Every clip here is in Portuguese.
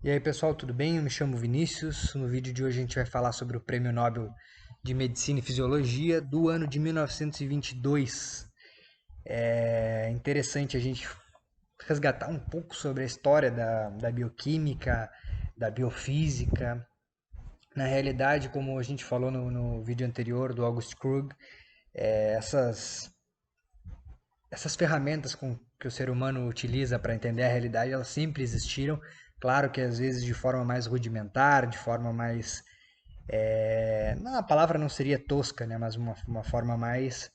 E aí pessoal, tudo bem? Eu me chamo Vinícius. No vídeo de hoje a gente vai falar sobre o Prêmio Nobel de Medicina e Fisiologia do ano de 1922. É interessante a gente resgatar um pouco sobre a história da bioquímica, da biofísica. Na realidade, como a gente falou no vídeo anterior do August Krug, essas ferramentas que o ser humano utiliza para entender a realidade, elas sempre existiram. Claro que às vezes de forma mais rudimentar, de forma mais não, a palavra não seria tosca, né? Mas uma forma mais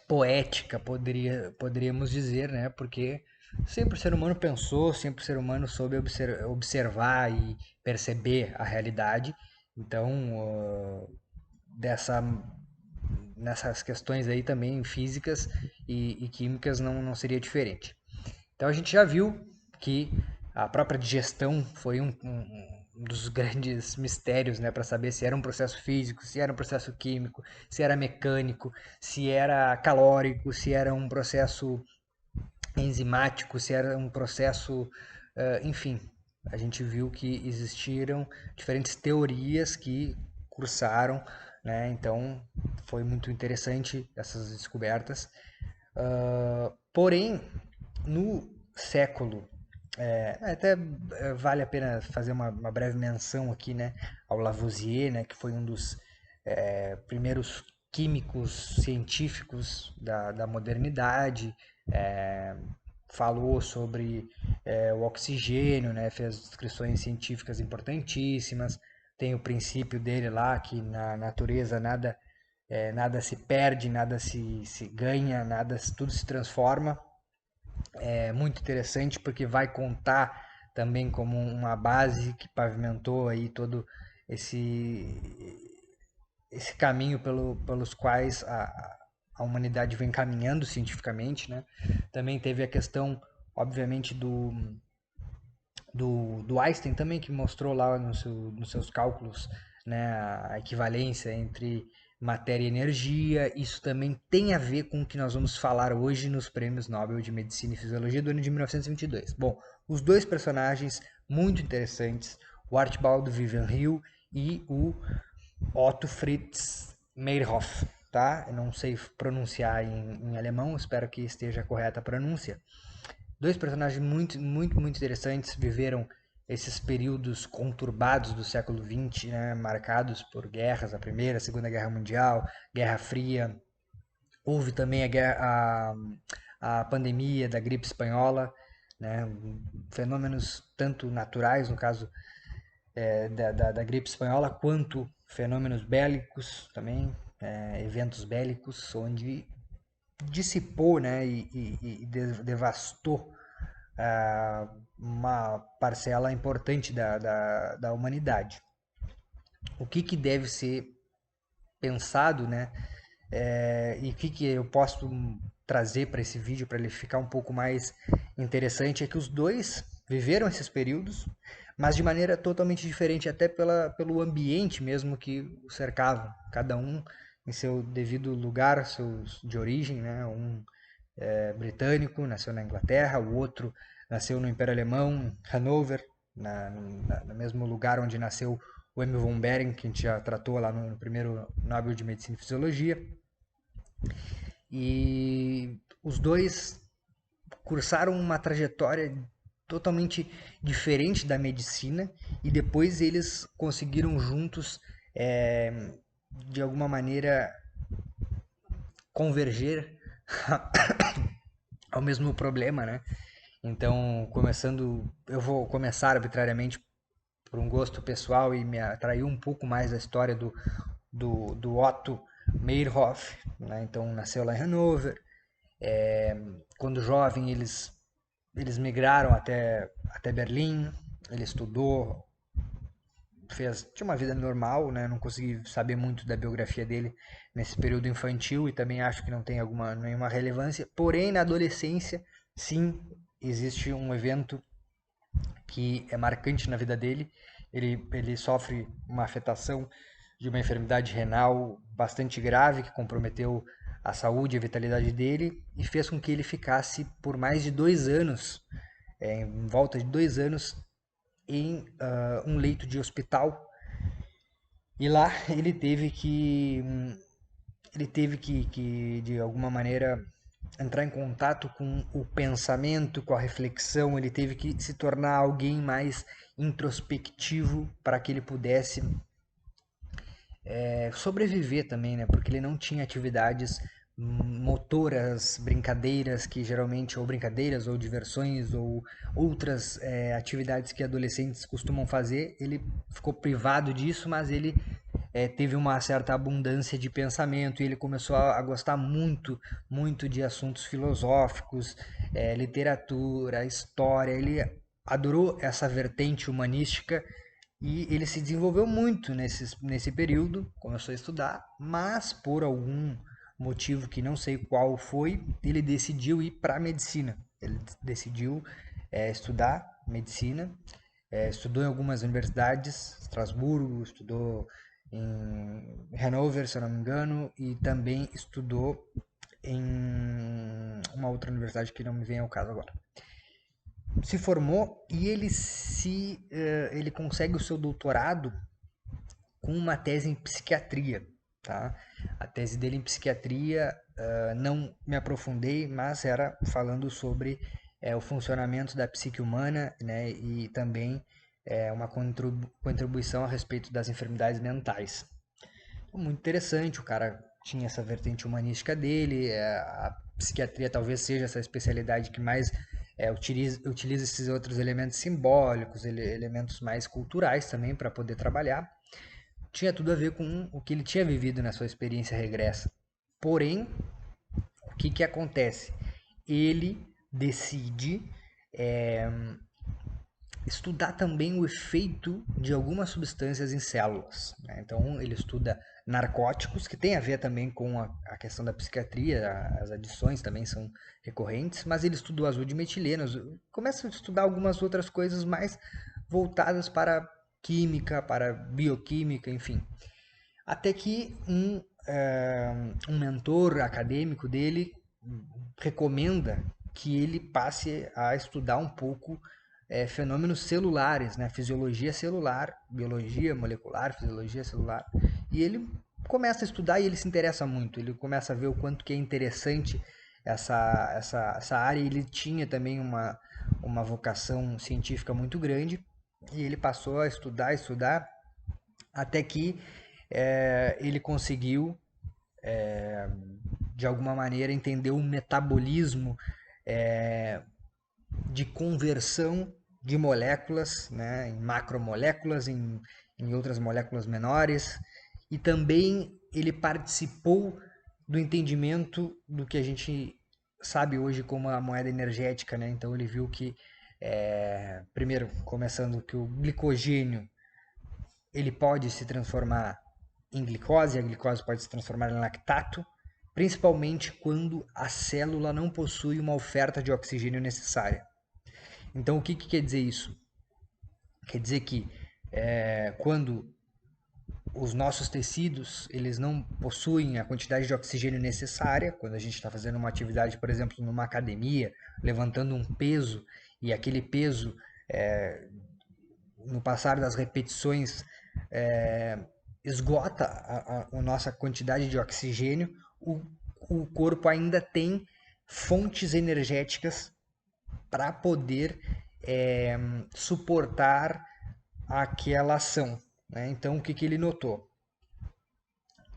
poética, poderíamos dizer, né? Porque sempre o ser humano pensou, sempre o ser humano soube observar e perceber a realidade. Então, dessa, nessas questões aí também físicas e químicas não seria diferente. Então a gente já viu que a própria digestão foi um dos grandes mistérios, né, para saber se era um processo físico, se era um processo químico, se era mecânico, se era calórico, se era um processo enzimático, se era um processo, enfim, a gente viu que existiram diferentes teorias que cursaram, né? Então foi muito interessante essas descobertas. Porém, no século até vale a pena fazer uma breve menção aqui, né, ao Lavoisier, né, que foi um dos primeiros químicos científicos da modernidade, é, falou sobre o oxigênio, né, fez descrições científicas importantíssimas, tem o princípio dele lá que na natureza nada se perde, nada se ganha, tudo se transforma. É muito interessante porque vai contar também como uma base que pavimentou aí todo esse esse caminho pelos quais a humanidade vem caminhando cientificamente, né? Também teve a questão, obviamente, do Einstein também, que mostrou lá nos seus cálculos, né, a equivalência entre matéria e energia. Isso também tem a ver com o que nós vamos falar hoje nos Prêmios Nobel de Medicina e Fisiologia do ano de 1922. Bom, os dois personagens muito interessantes, o Archibald Vivian Hill e o Otto Fritz Meyerhoff, tá? Eu não sei pronunciar em alemão, espero que esteja correta a pronúncia. Dois personagens muito interessantes, viveram esses períodos conturbados do século XX, né, marcados por guerras, a Primeira, a Segunda Guerra Mundial, Guerra Fria. Houve também a pandemia da gripe espanhola, né, fenômenos tanto naturais, no caso da gripe espanhola, quanto fenômenos bélicos também, eventos bélicos, onde dissipou, né, e devastou uma parcela importante da humanidade. O que deve ser pensado, né, e o que eu posso trazer para esse vídeo para ele ficar um pouco mais interessante é que os dois viveram esses períodos, mas de maneira totalmente diferente, até pelo ambiente mesmo que o cercava. Cada um em seu devido lugar, seus de origem, né? Um britânico, nasceu na Inglaterra, o outro nasceu no Império Alemão, Hanover, no mesmo lugar onde nasceu o Emil von Behring, que a gente já tratou lá no primeiro Nobel de Medicina e Fisiologia. E os dois cursaram uma trajetória totalmente diferente da medicina e depois eles conseguiram juntos, de alguma maneira, converger ao mesmo problema, né? Então, eu vou começar arbitrariamente por um gosto pessoal e me atraiu um pouco mais a história do Otto Meyerhoff, né? Então, nasceu lá em Hannover. Quando jovem, eles migraram até Berlim. Ele estudou, tinha uma vida normal, né? Não consegui saber muito da biografia dele nesse período infantil e também acho que não tem nenhuma relevância. Porém, na adolescência, sim, existe um evento que é marcante na vida dele. Ele sofre uma afetação de uma enfermidade renal bastante grave que comprometeu a saúde e a vitalidade dele e fez com que ele ficasse por mais de 2 anos em volta de 2 anos, em um leito de hospital. E lá ele teve que, de alguma maneira, entrar em contato com o pensamento, com a reflexão, ele teve que se tornar alguém mais introspectivo para que ele pudesse sobreviver também, né? Porque ele não tinha atividades motoras, brincadeiras que geralmente, ou brincadeiras, ou diversões, ou outras atividades que adolescentes costumam fazer. Ele ficou privado disso, mas ele teve uma certa abundância de pensamento e ele começou a gostar muito, muito de assuntos filosóficos, literatura, história. Ele adorou essa vertente humanística e ele se desenvolveu muito nesse período, começou a estudar, mas por algum motivo que não sei qual foi, ele decidiu ir para a medicina. Ele decidiu estudar medicina, estudou em algumas universidades, Estrasburgo, estudou em Hanover, se eu não me engano, e também estudou em uma outra universidade que não me vem ao caso agora. Se formou e ele consegue o seu doutorado com uma tese em psiquiatria, tá? A tese dele em psiquiatria, não me aprofundei, mas era falando sobre o funcionamento da psique humana, né? E também uma contribuição a respeito das enfermidades mentais. Muito interessante, o cara tinha essa vertente humanística dele, a psiquiatria talvez seja essa especialidade que mais utiliza esses outros elementos simbólicos, elementos mais culturais também para poder trabalhar. Tinha tudo a ver com o que ele tinha vivido na sua experiência regressa. Porém, o que acontece? Ele decide estudar também o efeito de algumas substâncias em células, né? Então ele estuda narcóticos, que tem a ver também com a questão da psiquiatria, as adições também são recorrentes, mas ele estuda o azul de metileno, começa a estudar algumas outras coisas mais voltadas para química, para bioquímica, enfim. Até que um mentor acadêmico dele recomenda que ele passe a estudar um pouco fenômenos celulares, né? Fisiologia celular, biologia molecular, fisiologia celular. E ele começa a estudar e ele se interessa muito. Ele começa a ver o quanto que é interessante essa área. Ele tinha também uma vocação científica muito grande e ele passou a estudar, até que ele conseguiu, de alguma maneira, entender o metabolismo de conversão de moléculas, né, em macromoléculas, em outras moléculas menores, e também ele participou do entendimento do que a gente sabe hoje como a moeda energética, né? Então ele viu que, primeiro, começando que o glicogênio ele pode se transformar em glicose, a glicose pode se transformar em lactato, principalmente quando a célula não possui uma oferta de oxigênio necessária. Então, o que quer dizer isso? Quer dizer que quando os nossos tecidos eles não possuem a quantidade de oxigênio necessária, quando a gente está fazendo uma atividade, por exemplo, numa academia, levantando um peso, e aquele peso, no passar das repetições, esgota a nossa quantidade de oxigênio, o corpo ainda tem fontes energéticas para poder suportar aquela ação, né? Então, o que ele notou?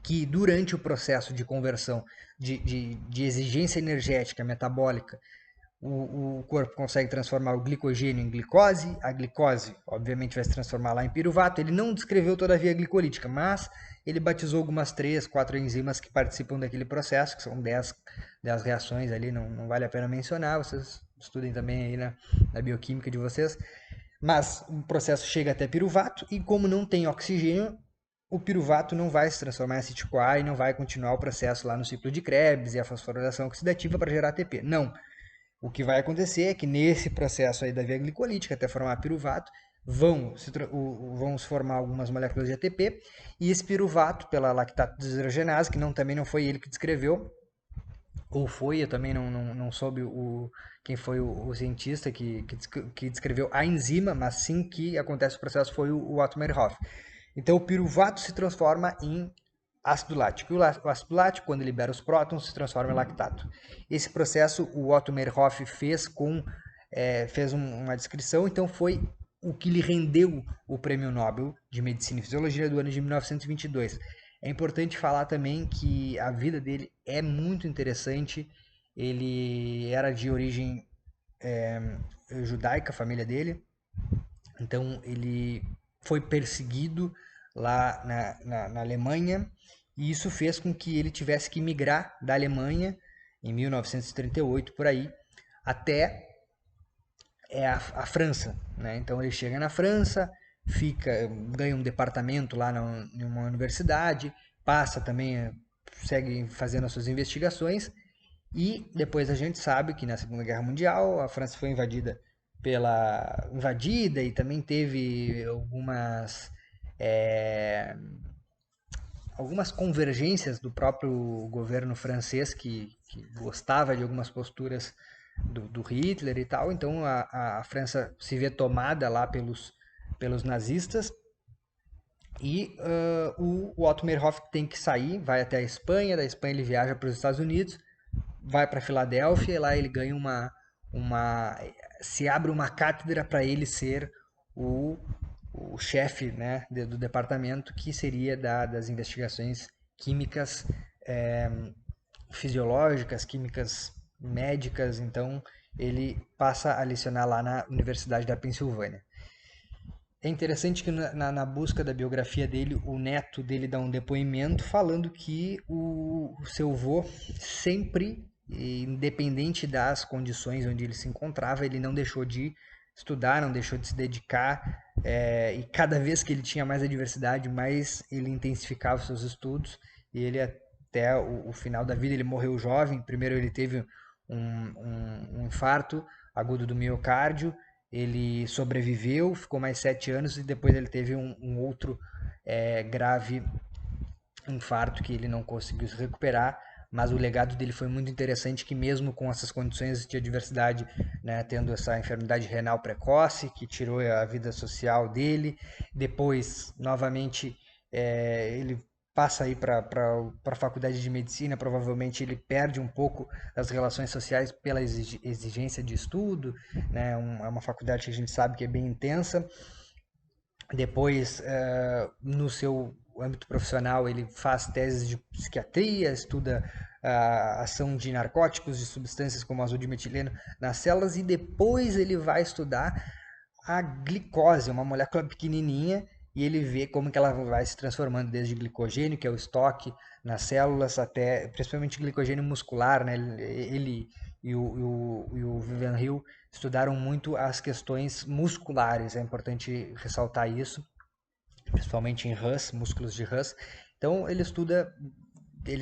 Que durante o processo de conversão de exigência energética metabólica, o corpo consegue transformar o glicogênio em glicose, a glicose, obviamente, vai se transformar lá em piruvato. Ele não descreveu toda a via glicolítica, mas ele batizou algumas 3, 4 enzimas que participam daquele processo, que são 10 reações ali, não vale a pena mencionar, vocês estudem também aí na bioquímica de vocês. Mas o processo chega até piruvato e como não tem oxigênio, o piruvato não vai se transformar em acetil-CoA e não vai continuar o processo lá no ciclo de Krebs e a fosforilação oxidativa para gerar ATP. Não. O que vai acontecer é que nesse processo aí da via glicolítica, até formar piruvato, vão se formar algumas moléculas de ATP e esse piruvato, pela lactato deshidrogenase, que também não foi ele que descreveu, ou foi, eu também não soube quem foi o cientista que descreveu a enzima, mas sim que acontece o processo foi o Otto Meyerhoff. Então o piruvato se transforma em ácido lático. E o ácido lático, quando libera os prótons, se transforma em lactato. Esse processo o Otto Meyerhoff fez uma descrição, então foi o que lhe rendeu o Prêmio Nobel de Medicina e Fisiologia do ano de 1922. É importante falar também que a vida dele é muito interessante. Ele era de origem judaica, a família dele, então ele foi perseguido lá na Alemanha e isso fez com que ele tivesse que migrar da Alemanha em 1938 por aí até a França, né? Então ele chega na França, ganha um departamento lá numa universidade, passa também, segue fazendo as suas investigações e depois a gente sabe que na Segunda Guerra Mundial a França foi invadida e também teve é, algumas convergências do próprio governo francês que gostava de algumas posturas do Hitler e tal. Então a França se vê tomada lá pelos nazistas e o Otto Meyerhoff tem que sair, vai até a Espanha, da Espanha ele viaja para os Estados Unidos, vai para Filadélfia e lá ele ganha uma se abre uma cátedra para ele ser o, o chefe, né, do departamento que seria das investigações químicas, é, fisiológicas, químicas médicas. Então ele passa a lecionar lá na Universidade da Pensilvânia. É interessante que na busca da biografia dele, o neto dele dá um depoimento falando que o seu avô sempre, independente das condições onde ele se encontrava, ele não deixou de estudar, não deixou de se dedicar, e cada vez que ele tinha mais adversidade, mais ele intensificava os seus estudos, e ele até o final da vida, ele morreu jovem. Primeiro ele teve um infarto agudo do miocárdio, ele sobreviveu, ficou mais 7 anos e depois ele teve um outro grave infarto que ele não conseguiu se recuperar, mas o legado dele foi muito interessante, que mesmo com essas condições de adversidade, né, tendo essa enfermidade renal precoce, que tirou a vida social dele, depois, novamente, ele passa aí para a faculdade de medicina, provavelmente ele perde um pouco das relações sociais pela exigência de estudo, né, é uma faculdade que a gente sabe que é bem intensa. Depois, no seu âmbito profissional, ele faz teses de psiquiatria, estuda a ação de narcóticos, de substâncias como azul de metileno nas células, e depois ele vai estudar a glicose, uma molécula pequenininha, e ele vê como que ela vai se transformando desde glicogênio, que é o estoque nas células, até principalmente glicogênio muscular, né? Ele e o Vivian Hill estudaram muito as questões musculares, é importante ressaltar isso, principalmente em Hus, músculos de Hus. Então ele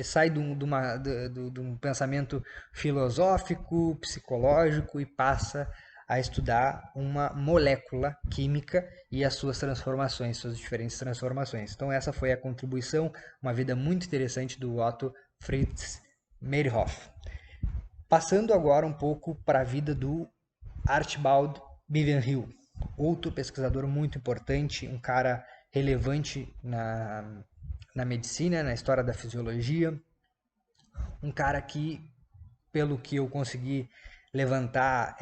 sai de um pensamento filosófico, psicológico e passa a estudar uma molécula química e as suas transformações, suas diferentes transformações. Então essa foi a contribuição, uma vida muito interessante do Otto Fritz Meyerhoff. Passando agora um pouco para a vida do Archibald Bivenhill, outro pesquisador muito importante, um cara relevante na medicina, na história da fisiologia, um cara que, pelo que eu consegui levantar,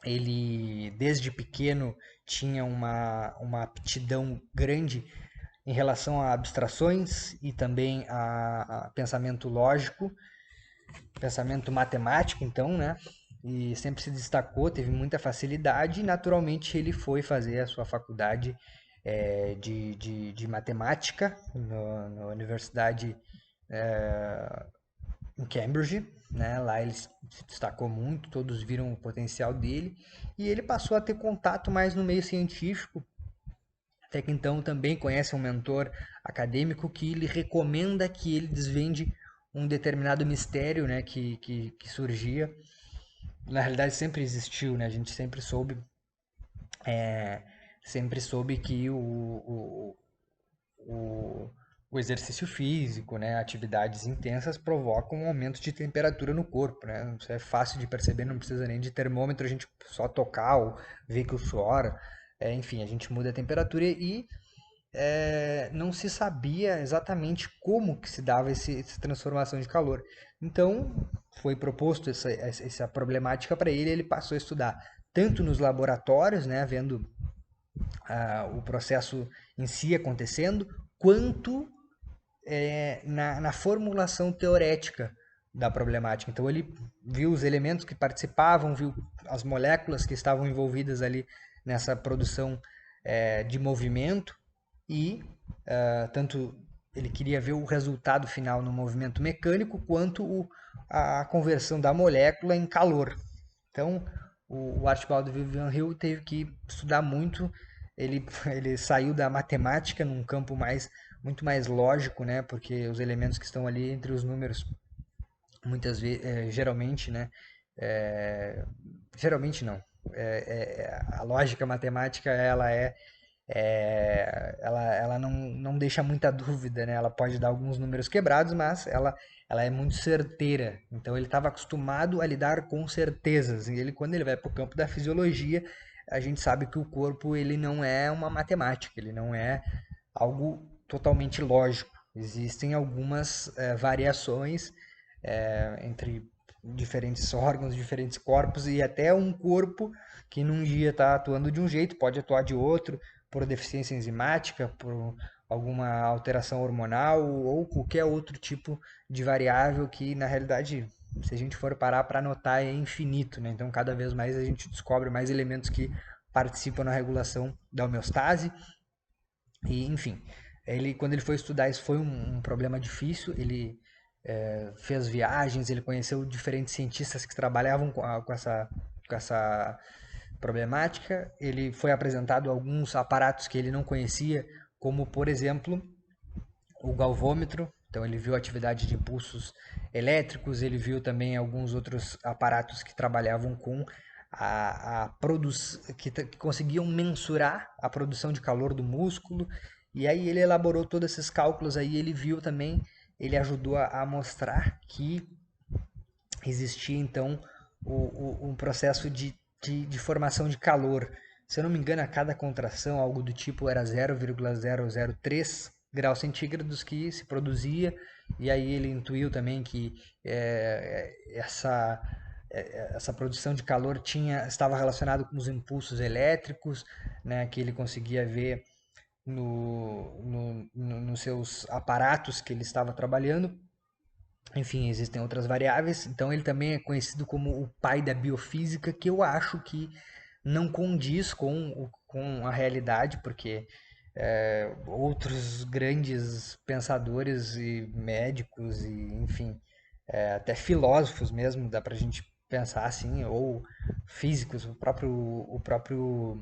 ele desde pequeno tinha uma aptidão grande em relação a abstrações e também a pensamento lógico, pensamento matemático, então, né? E sempre se destacou, teve muita facilidade e naturalmente ele foi fazer a sua faculdade de matemática na Universidade em Cambridge, né? Lá ele se destacou muito, todos viram o potencial dele e ele passou a ter contato mais no meio científico. Até que então também conhece um mentor acadêmico que lhe recomenda que ele desvende um determinado mistério, né, que surgia. Na realidade sempre existiu, né? A gente sempre soube que o o exercício físico, né, atividades intensas provocam um aumento de temperatura no corpo, né? Isso é fácil de perceber, não precisa nem de termômetro, a gente só tocar ou ver que o suor, enfim, a gente muda a temperatura e não se sabia exatamente como que se dava essa transformação de calor. Então, foi proposto essa problemática para ele, ele passou a estudar tanto nos laboratórios, né, vendo o processo em si acontecendo, quanto na formulação teorética da problemática. Então ele viu os elementos que participavam, viu as moléculas que estavam envolvidas ali nessa produção de movimento e tanto ele queria ver o resultado final no movimento mecânico quanto a conversão da molécula em calor. Então o Archibald Vivian Hill teve que estudar muito. Ele saiu da matemática num campo muito mais lógico, né? Porque os elementos que estão ali entre os números, muitas vezes, geralmente, né? É, geralmente não. A lógica matemática ela não deixa muita dúvida, né? Ela pode dar alguns números quebrados, mas ela é muito certeira. Então ele estava acostumado a lidar com certezas. E quando ele vai para o campo da fisiologia, a gente sabe que o corpo ele não é uma matemática, ele não é algo totalmente lógico. Existem algumas variações entre diferentes órgãos, diferentes corpos e até um corpo que num dia está atuando de um jeito, pode atuar de outro, por deficiência enzimática, por alguma alteração hormonal ou qualquer outro tipo de variável que, na realidade, se a gente for parar para anotar, é infinito, né? Então, cada vez mais a gente descobre mais elementos que participam na regulação da homeostase e, enfim, quando ele foi estudar, isso foi um problema difícil. Ele fez viagens, ele conheceu diferentes cientistas que trabalhavam com essa problemática. Ele foi apresentado alguns aparatos que ele não conhecia, como, por exemplo, o galvômetro. Então, ele viu a atividade de impulsos elétricos, ele viu também alguns outros aparatos que trabalhavam com a produção, que conseguiam mensurar a produção de calor do músculo. E aí ele elaborou todos esses cálculos aí, ele viu também, ele ajudou a mostrar que existia então um processo de formação de calor. Se eu não me engano, a cada contração, algo do tipo, era 0,003 graus centígrados que se produzia, e aí ele intuiu também que essa produção de calor estava relacionada com os impulsos elétricos, né, que ele conseguia ver nos seus aparatos que ele estava trabalhando. Enfim, existem outras variáveis. Então, ele também é conhecido como o pai da biofísica, que eu acho que não condiz com a realidade, porque outros grandes pensadores e médicos e, enfim, até filósofos mesmo, dá pra gente pensar assim, ou físicos, o próprio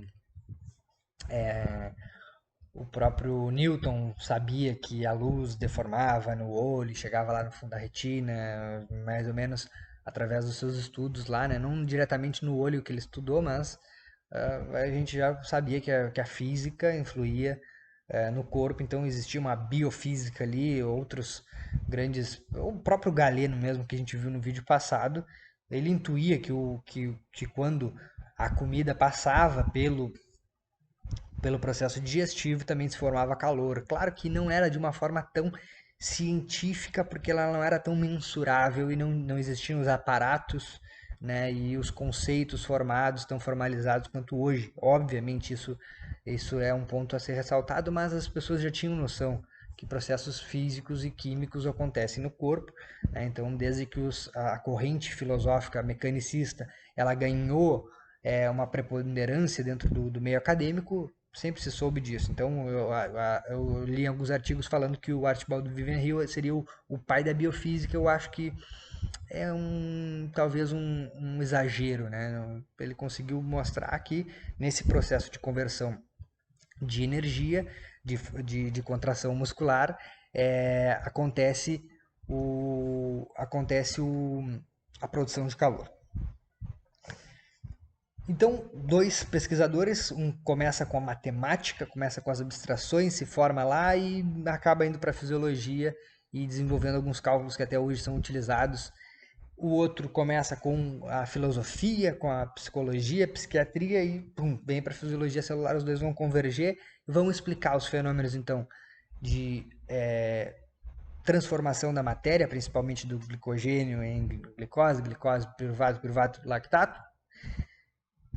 Newton sabia que a luz deformava no olho, chegava lá no fundo da retina, mais ou menos através dos seus estudos lá, né? Não diretamente no olho que ele estudou, mas a gente já sabia que a física influía no corpo, então existia uma biofísica ali, outros grandes, o próprio Galeno mesmo que a gente viu no vídeo passado, ele intuía que quando a comida passava pelo processo digestivo também se formava calor. Claro que não era de uma forma tão científica, porque ela não era tão mensurável e não existiam os aparatos, né, e os conceitos formados, tão formalizados quanto hoje. Obviamente isso é um ponto a ser ressaltado, mas as pessoas já tinham noção que processos físicos e químicos acontecem no corpo, né? Então, desde que a corrente filosófica mecanicista ela ganhou uma preponderância dentro do meio acadêmico, sempre se soube disso. Então, eu li alguns artigos falando que o Archibald Vivian Hill seria o pai da biofísica. Eu acho que é talvez um exagero, né? Ele conseguiu mostrar que nesse processo de conversão de energia, de contração muscular, acontece a produção de calor. Então, dois pesquisadores, um começa com a matemática, começa com as abstrações, se forma lá e acaba indo para a fisiologia e desenvolvendo alguns cálculos que até hoje são utilizados. O outro começa com a filosofia, com a psicologia, a psiquiatria e pum, vem para a fisiologia celular. Os dois vão converger e vão explicar os fenômenos, então, de transformação da matéria, principalmente do glicogênio em glicose, glicose, piruvato, piruvato, lactato.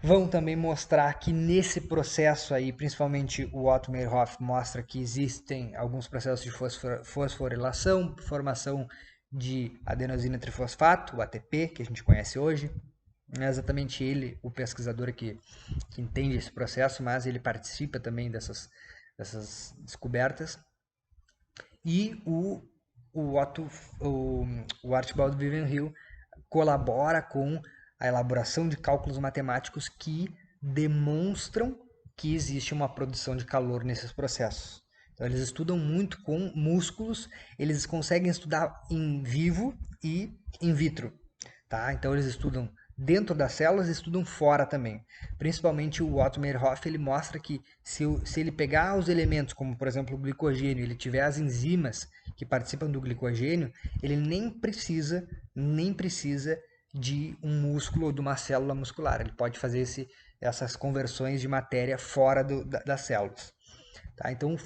Vão também mostrar que nesse processo aí, principalmente o Otto Meyerhoff mostra que existem alguns processos de fosforilação, formação de adenosina trifosfato, o ATP, que a gente conhece hoje. Não é exatamente ele, o pesquisador que entende esse processo, mas ele participa também dessas descobertas. E o Archibald Vivian Hill colabora com a elaboração de cálculos matemáticos que demonstram que existe uma produção de calor nesses processos. Então, eles estudam muito com músculos, eles conseguem estudar em vivo e in vitro. Tá? Então, eles estudam dentro das células e estudam fora também. Principalmente o Otto Meyerhoff, ele mostra que se ele pegar os elementos, como por exemplo o glicogênio, ele tiver as enzimas que participam do glicogênio, ele nem precisa de um músculo ou de uma célula muscular. Ele pode fazer essas conversões de matéria fora das células. Tá? Então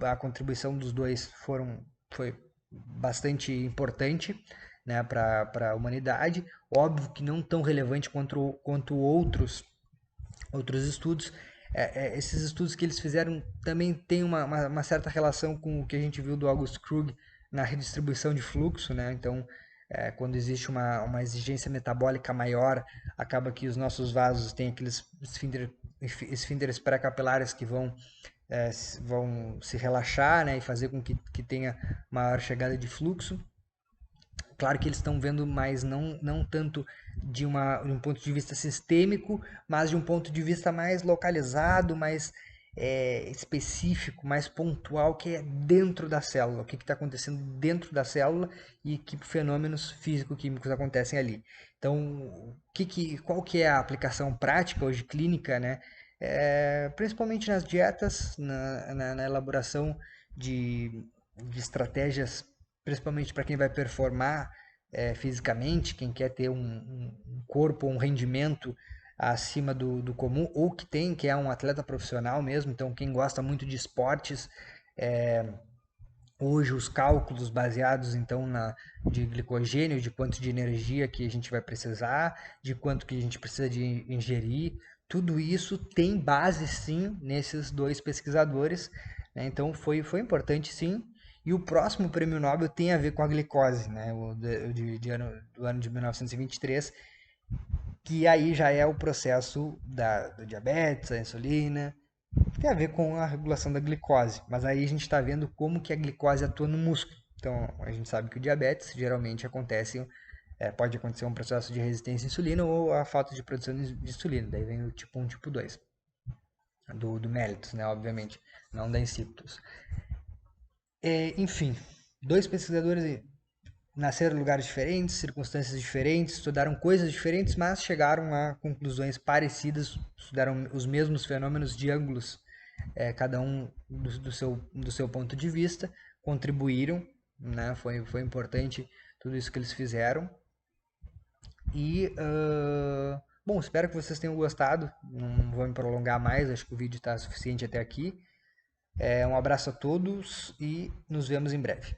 a contribuição dos dois foi bastante importante, né, para a humanidade. Óbvio que não tão relevante quanto outros estudos. Esses estudos que eles fizeram também têm uma certa relação com o que a gente viu do August Krug na redistribuição de fluxo, né? Então, quando existe uma exigência metabólica maior, acaba que os nossos vasos têm aqueles esfínteres pré-capilares que vão se relaxar, né, e fazer com que tenha maior chegada de fluxo. Claro que eles estão vendo mais não tanto de um ponto de vista sistêmico, mas de um ponto de vista mais localizado, mais específico, mais pontual, que é dentro da célula, o que está acontecendo dentro da célula e que fenômenos físico-químicos acontecem ali. Então, qual que é a aplicação prática hoje clínica, né? Principalmente nas dietas, na elaboração de estratégias, principalmente para quem vai performar fisicamente, quem quer ter um corpo, um rendimento acima do comum, ou que é um atleta profissional mesmo, então quem gosta muito de esportes, hoje os cálculos baseados então de glicogênio, de quanto de energia que a gente vai precisar, de quanto que a gente precisa de ingerir, tudo isso tem base sim nesses dois pesquisadores, né? Então foi importante sim. E o próximo prêmio Nobel tem a ver com a glicose, né? Do ano de 1923, que aí já é o processo do diabetes, a insulina, que tem a ver com a regulação da glicose. Mas aí a gente está vendo como que a glicose atua no músculo. Então, a gente sabe que o diabetes geralmente pode acontecer um processo de resistência à insulina ou a falta de produção de insulina. Daí vem o tipo 1 e tipo 2, do mellitus, né, obviamente, não da insípitus. Enfim, dois pesquisadores nasceram em lugares diferentes, circunstâncias diferentes, estudaram coisas diferentes, mas chegaram a conclusões parecidas, estudaram os mesmos fenômenos de ângulos, cada um do seu ponto de vista, contribuíram, né? Foi importante tudo isso que eles fizeram. E, bom, espero que vocês tenham gostado, não vou me prolongar mais, acho que o vídeo está suficiente até aqui. Um abraço a todos e nos vemos em breve.